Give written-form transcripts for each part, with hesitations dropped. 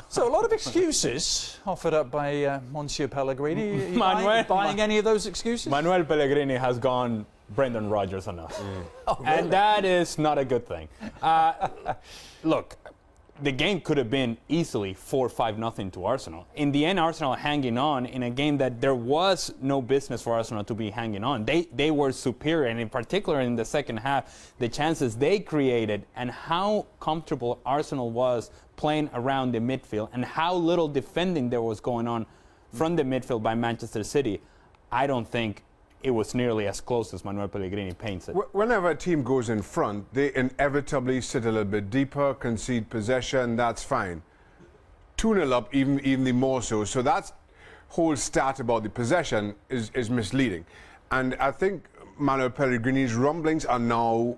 So a lot of excuses offered up by Monsieur Pellegrini. Are you Manuel, buying any of those excuses? Manuel Pellegrini has gone Brendan Rodgers on us. Oh, really? And that is not a good thing. Look, the game could have been easily 4-5-0 to Arsenal. In the end, Arsenal hanging on in a game that there was no business for Arsenal to be hanging on. They were superior, and in particular in the second half, the chances they created and how comfortable Arsenal was playing around the midfield and how little defending there was going on from the midfield by Manchester City. I don't think it was nearly as close as Manuel Pellegrini paints it. Whenever a team goes in front, they inevitably sit a little bit deeper, concede possession, that's fine. 2-0 up, even more so. So that whole stat about the possession is misleading. And I think Manuel Pellegrini's rumblings are now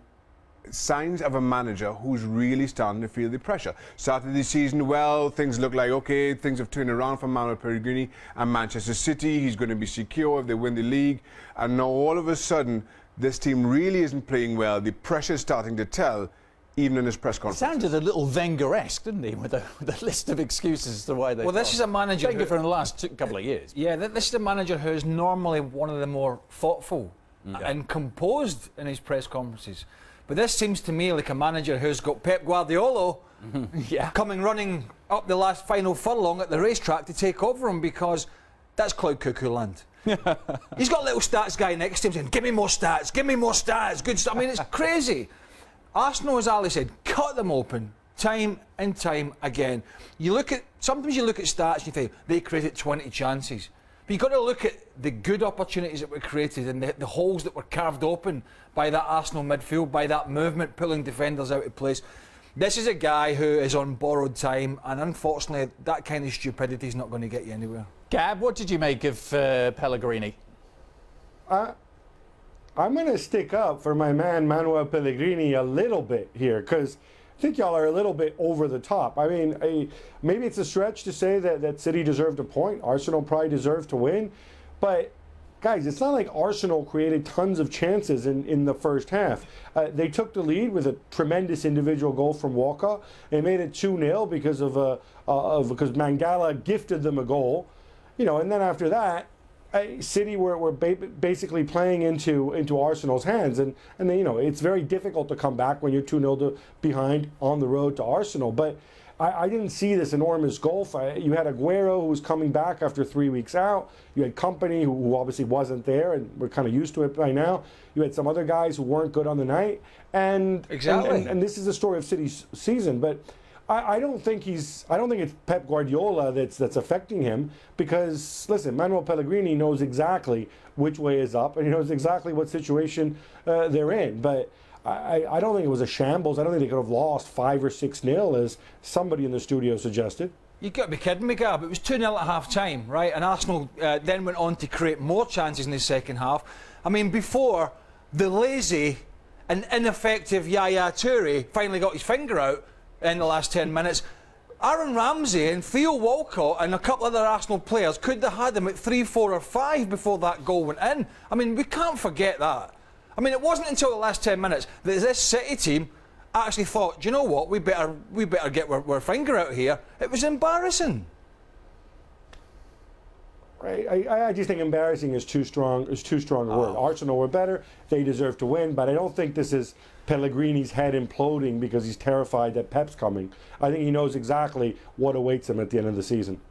signs of a manager who's really starting to feel the pressure. Started the season well, things look like okay, things have turned around for Manuel Pellegrini and Manchester City. He's going to be secure if they win the league. And now all of a sudden, this team really isn't playing well. The pressure's starting to tell, even in his press conference. Sounded a little Wenger-esque, didn't he, with a list of excuses as to why they. Well, this is a manager. Wenger for the last couple of years. Yeah, this is a manager who is normally one of the more thoughtful and composed in his press conferences. But this seems to me like a manager who's got Pep Guardiola coming running up the last final furlong at the racetrack to take over him, because that's cloud cuckoo land. He's got a little stats guy next to him saying, give me more stats, good stuff. I mean, it's crazy. Arsenal, as Ali said, cut them open time and time again. Sometimes you look at stats and you think, they created 20 chances. But you've got to look at the good opportunities that were created and the holes that were carved open by that Arsenal midfield, by that movement, pulling defenders out of place. This is a guy who is on borrowed time, and unfortunately, that kind of stupidity is not going to get you anywhere. Gab, what did you make of Pellegrini? I'm going to stick up for my man Manuel Pellegrini a little bit here, because I think y'all are a little bit over the top. I mean, maybe it's a stretch to say that City deserved a point. Arsenal probably deserved to win. But, guys, it's not like Arsenal created tons of chances in the first half. They took the lead with a tremendous individual goal from Walker. They made it 2-0 because because Mangala gifted them a goal. You know, and then after that, City were basically playing into Arsenal's hands, and then, you know, it's very difficult to come back when you're 2-0 behind on the road to Arsenal. But I didn't see this enormous gulf. You had Aguero, who was coming back after 3 weeks out. You had Company, who obviously wasn't there, and we're kind of used to it by now. You had some other guys who weren't good on the night, and this is the story of City's season. But I don't think it's Pep Guardiola that's affecting him, because, listen, Manuel Pellegrini knows exactly which way is up, and he knows exactly what situation they're in. But I don't think it was a shambles. I don't think they could have lost 5 or 6-0, as somebody in the studio suggested. You've got to be kidding me, Gab. It was 2-0 at half-time, right? And Arsenal then went on to create more chances in the second half. I mean, before, the lazy and ineffective Yaya Toure finally got his finger out in the last 10 minutes, Aaron Ramsey and Theo Walcott and a couple other Arsenal players could have had them at 3, 4 or 5 before that goal went in. I mean, we can't forget that. I mean, it wasn't until the last 10 minutes that this City team actually thought, do you know what, we better get our finger out here. It was embarrassing. Right. I just think embarrassing is too strong a word. Arsenal were better. They deserve to win, but I don't think this is Pellegrini's head imploding because he's terrified that Pep's coming. I think he knows exactly what awaits him at the end of the season.